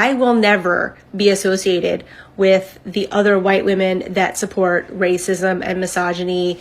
I will never be associated with the other white women that support racism and misogyny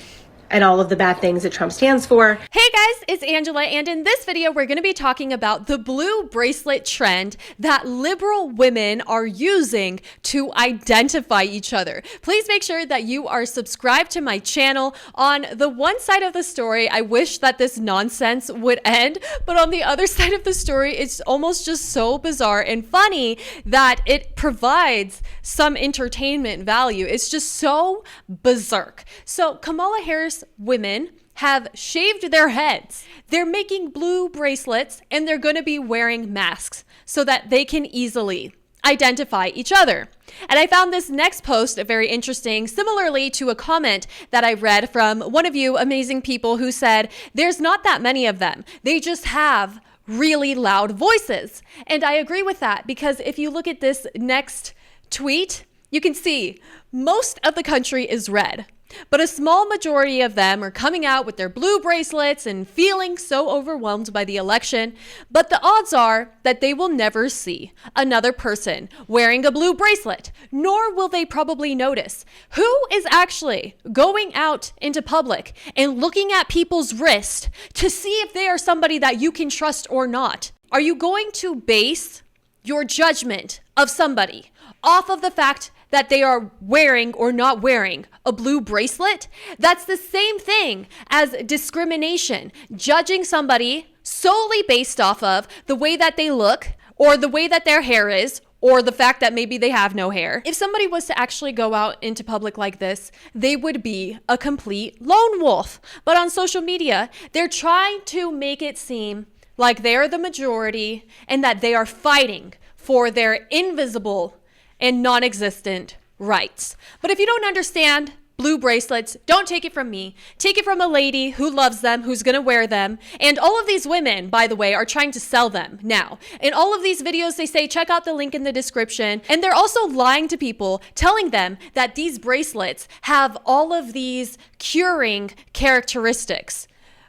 and all of the bad things that Trump stands for. Hey guys, it's Angela, and in this video, we're going to be talking about the blue bracelet trend that liberal women are using to identify each other. Please make sure that you are subscribed to my channel. On the one side of the story, I wish that this nonsense would end, but on the other side of the story, it's almost just so bizarre and funny that it provides some entertainment value. It's just so berserk. So Kamala Harris women have shaved their heads. They're making blue bracelets and they're going to be wearing masks so that they can easily identify each other. And I found this next post very interesting, similarly to a comment that I read from one of you amazing people who said, there's not that many of them. They just have really loud voices. And I agree with that, because if you look at this next tweet, you can see most of the country is red, but a small majority of them are coming out with their blue bracelets and feeling so overwhelmed by the election. But the odds are that they will never see another person wearing a blue bracelet, nor will they probably notice who is actually going out into public and looking at people's wrist to see if they are somebody that you can trust or not. Are you going to base your judgment of somebody off of the fact that they are wearing or not wearing a blue bracelet? That's the same thing as discrimination, judging somebody solely based off of the way that they look or the way that their hair is, or the fact that maybe they have no hair. If somebody was to actually go out into public like this, they would be a complete lone wolf. But on social media, they're trying to make it seem like they're the majority and that they are fighting for their invisible and non-existent rights. But if you don't understand blue bracelets, don't take it from me. Take it from a lady who loves them, who's gonna wear them. And all of these women, by the way, are trying to sell them now. In all of these videos, they say, check out the link in the description. And they're also lying to people, telling them that these bracelets have all of these curing characteristics,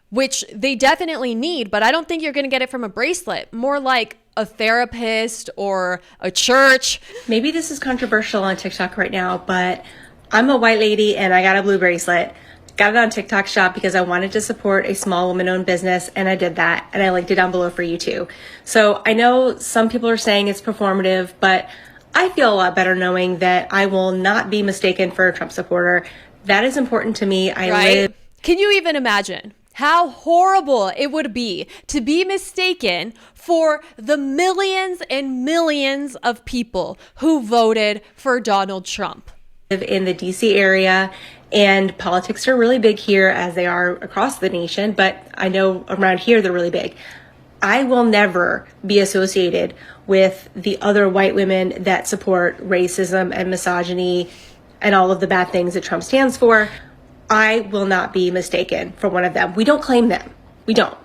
which they definitely need, but I don't think you're gonna get it from a bracelet. More like a therapist or a church. Maybe this is controversial on TikTok right now, but I'm a white lady and I got a blue bracelet. Got it on TikTok Shop because I wanted to support a small woman-owned business, and I did that, and I linked it down below for you too. So I know some people are saying it's performative, but I feel a lot better knowing that I will not be mistaken for a Trump supporter. That is important to me. Can you even imagine how horrible it would be to be mistaken for the millions and millions of people who voted for Donald Trump? In the DC area, and politics are really big here as they are across the nation, but I know around here they're really big. I will never be associated with the other white women that support racism and misogyny and all of the bad things that Trump stands for. I will not be mistaken for one of them. We don't claim them. We don't.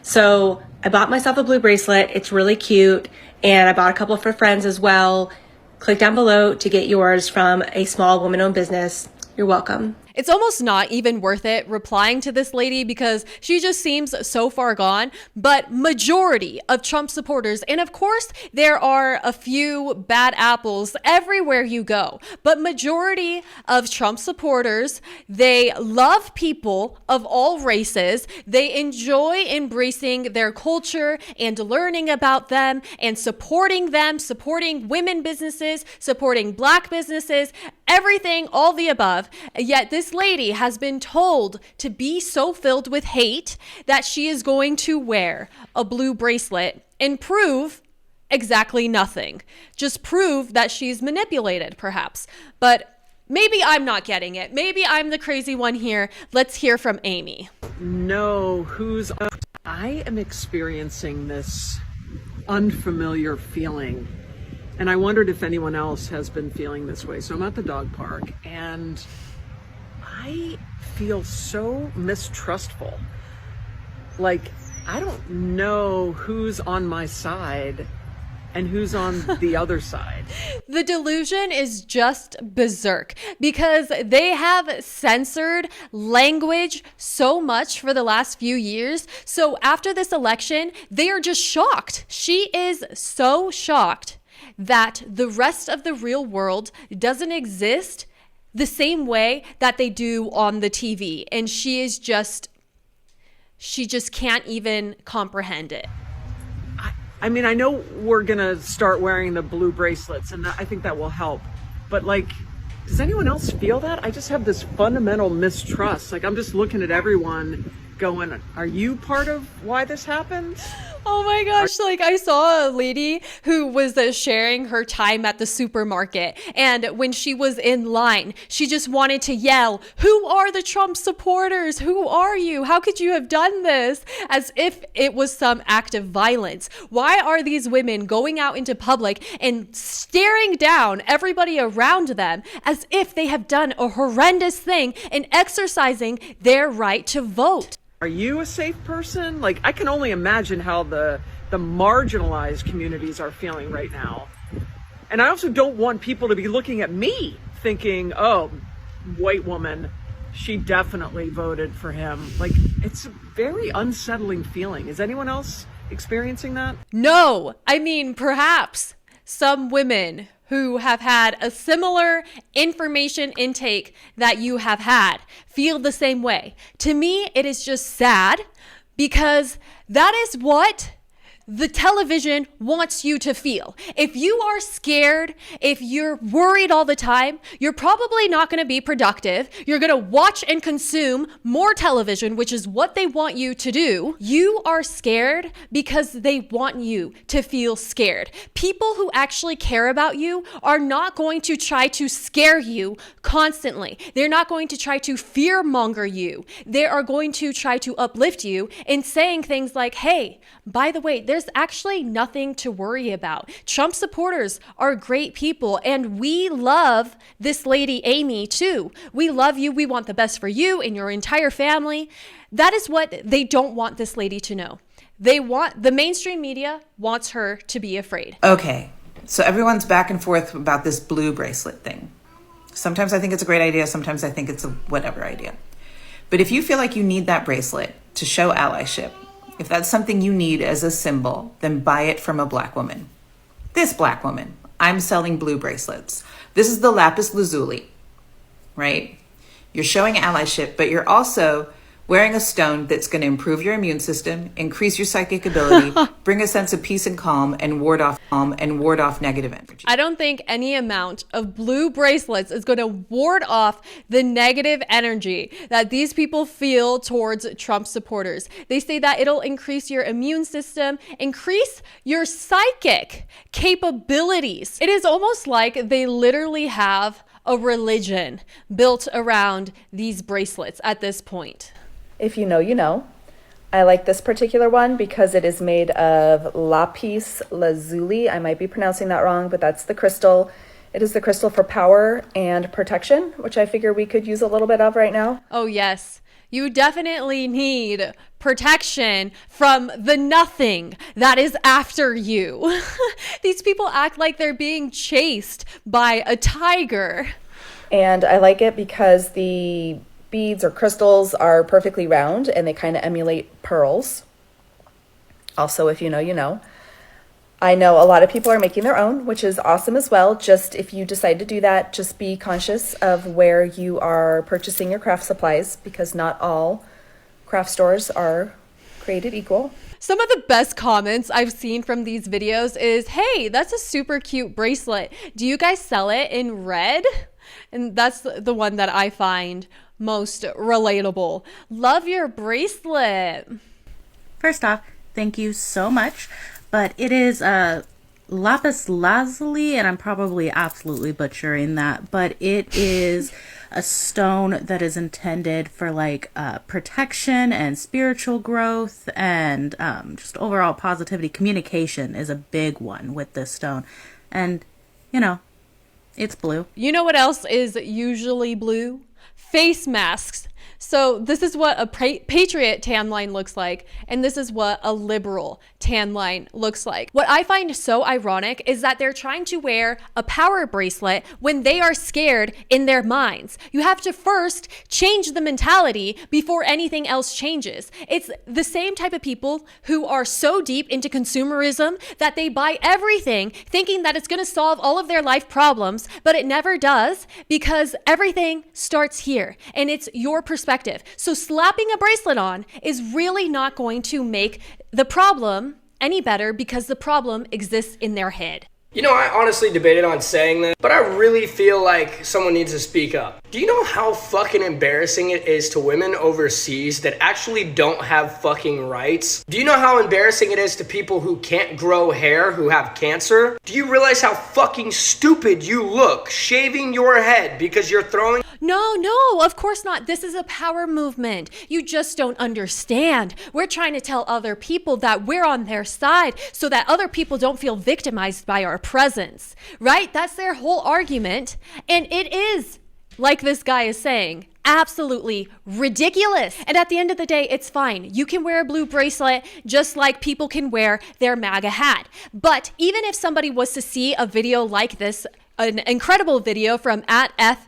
So I bought myself a blue bracelet. It's really cute. And I bought a couple for friends as well. Click down below to get yours from a small woman-owned business. You're welcome. It's almost not even worth it replying to this lady because she just seems so far gone. But majority of Trump supporters, and of course there are a few bad apples everywhere you go, but majority of Trump supporters, they love people of all races. They enjoy embracing their culture and learning about them and supporting women businesses, supporting Black businesses, everything, all the above. Yet this lady has been told to be so filled with hate that she is going to wear a blue bracelet and prove exactly nothing. Just prove that she's manipulated, perhaps. But maybe I'm not getting it. Maybe I'm the crazy one here. Let's hear from Amy. I am experiencing this unfamiliar feeling, and I wondered if anyone else has been feeling this way. So I'm at the dog park and I feel so mistrustful. Like, I don't know who's on my side and who's on the other side. The delusion is just berserk because they have censored language so much for the last few years. So after this election, they are just shocked. She is so shocked that the rest of the real world doesn't exist the same way that they do on the TV. And she just can't even comprehend it. I mean, I know we're going to start wearing the blue bracelets, and I think that will help. But like, does anyone else feel that? I just have this fundamental mistrust. Like, I'm just looking at everyone going, are you part of why this happened? Oh my gosh, like I saw a lady who was sharing her time at the supermarket, and when she was in line, she just wanted to yell, "Who are the Trump supporters? Who are you? How could you have done this?" As if it was some act of violence. Why are these women going out into public and staring down everybody around them as if they have done a horrendous thing and exercising their right to vote? Are you a safe person? Like, I can only imagine how the marginalized communities are feeling right now. And I also don't want people to be looking at me thinking, oh, white woman, she definitely voted for him. Like, it's a very unsettling feeling. Is anyone else experiencing that? No, I mean, perhaps some women who have had a similar information intake that you have had feel the same way. To me, it is just sad because that is what the television wants you to feel. If you are scared, if you're worried all the time, you're probably not going to be productive. You're going to watch and consume more television, which is what they want you to do. You are scared because they want you to feel scared. People who actually care about you are not going to try to scare you constantly. They're not going to try to fearmonger you. They are going to try to uplift you in saying things like, hey, by the way, there's actually nothing to worry about. Trump supporters are great people, and we love this lady Amy too. We love you. We want the best for you and your entire family. That is what they don't want this lady to know. The mainstream media wants her to be afraid. Okay, so everyone's back and forth about this blue bracelet thing. Sometimes I think it's a great idea. Sometimes I think it's a whatever idea. But if you feel like you need that bracelet to show allyship, if that's something you need as a symbol, then buy it from a black woman. This black woman. I'm selling blue bracelets. This is the Lapis Lazuli, right? You're showing allyship, but you're also wearing a stone that's going to improve your immune system, increase your psychic ability, bring a sense of peace and calm, and ward off negative energy. I don't think any amount of blue bracelets is going to ward off the negative energy that these people feel towards Trump supporters. They say that it'll increase your immune system, increase your psychic capabilities. It is almost like they literally have a religion built around these bracelets at this point. If you know, you know. I like this particular one because it is made of Lapis Lazuli. I might be pronouncing that wrong, but that's the crystal. It is the crystal for power and protection, which I figure we could use a little bit of right now. Oh, yes. You definitely need protection from the nothing that is after you. These people act like they're being chased by a tiger. And I like it because the beads or crystals are perfectly round and they kind of emulate pearls. Also, if you know, you know. I know a lot of people are making their own, which is awesome as well. Just if you decide to do that, just be conscious of where you are purchasing your craft supplies because not all craft stores are created equal. Some of the best comments I've seen from these videos is, hey, that's a super cute bracelet. Do you guys sell it in red? And that's the one that I find most relatable. Love your bracelet. First off, thank you so much. But it is Lapis Lazuli, and I'm probably absolutely butchering that. But it is a stone that is intended for like protection and spiritual growth and just overall positivity. Communication is a big one with this stone. And, you know, it's blue. You know what else is usually blue? Face masks. So this is what a Patriot Tan Line looks like, and this is what a liberal tan line looks like. What I find so ironic is that they're trying to wear a power bracelet when they are scared in their minds. You have to first change the mentality before anything else changes. It's the same type of people who are so deep into consumerism that they buy everything thinking that it's going to solve all of their life problems, but it never does, because everything starts here and it's your perspective. So slapping a bracelet on is really not going to make the problem any better, because the problem exists in their head. You know, I honestly debated on saying this, but I really feel like someone needs to speak up. Do you know how fucking embarrassing it is to women overseas that actually don't have fucking rights? Do you know how embarrassing it is to people who can't grow hair, who have cancer? Do you realize how fucking stupid you look shaving your head because you're throwing... No, of course not. This is a power movement. You just don't understand. We're trying to tell other people that we're on their side so that other people don't feel victimized by our presence, right? That's their whole argument. And it is, like this guy is saying, absolutely ridiculous. And at the end of the day, it's fine. You can wear a blue bracelet just like people can wear their MAGA hat. But even if somebody was to see a video like this, an incredible video from @FXNTI,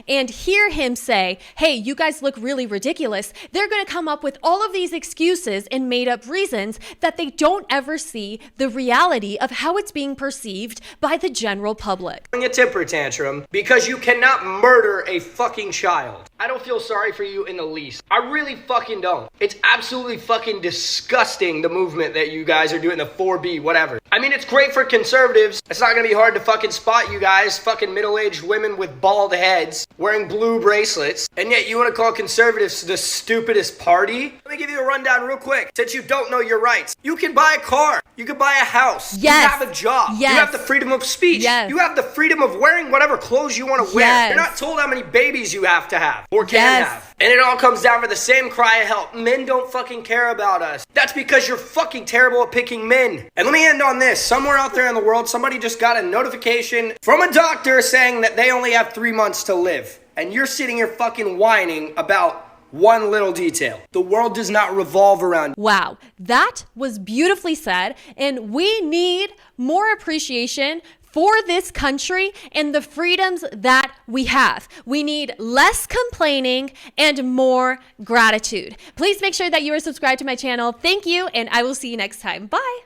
and hear him say, hey, you guys look really ridiculous, they're going to come up with all of these excuses and made up reasons that they don't ever see the reality of how it's being perceived by the general public. A temper tantrum because you cannot murder a fucking child. I don't feel sorry for you in the least. I really fucking don't. It's absolutely fucking disgusting, the movement that you guys are doing, the 4B, whatever. I mean, it's great for conservatives. It's not gonna be hard to fucking spot you guys, fucking middle-aged women with bald heads wearing blue bracelets, and yet you want to call conservatives the stupidest party? Let me give you a rundown real quick, since you don't know your rights. You can buy a car. You can buy a house. Yes. You have a job. Yes. You have the freedom of speech. Yes. You have the freedom of wearing whatever clothes you want to wear. Yes. You're not told how many babies you have to have or can Yes. have. And it all comes down for the same cry of help. Men don't fucking care about us. That's because you're fucking terrible at picking men. And let me end on this. Somewhere out there in the world, somebody just got a notification from a doctor saying that they only have 3 months to live. And you're sitting here fucking whining about one little detail. The world does not revolve around. Wow, that was beautifully said. And we need more appreciation for this country and the freedoms that we have. We need less complaining and more gratitude. Please make sure that you are subscribed to my channel. Thank you, and I will see you next time. Bye.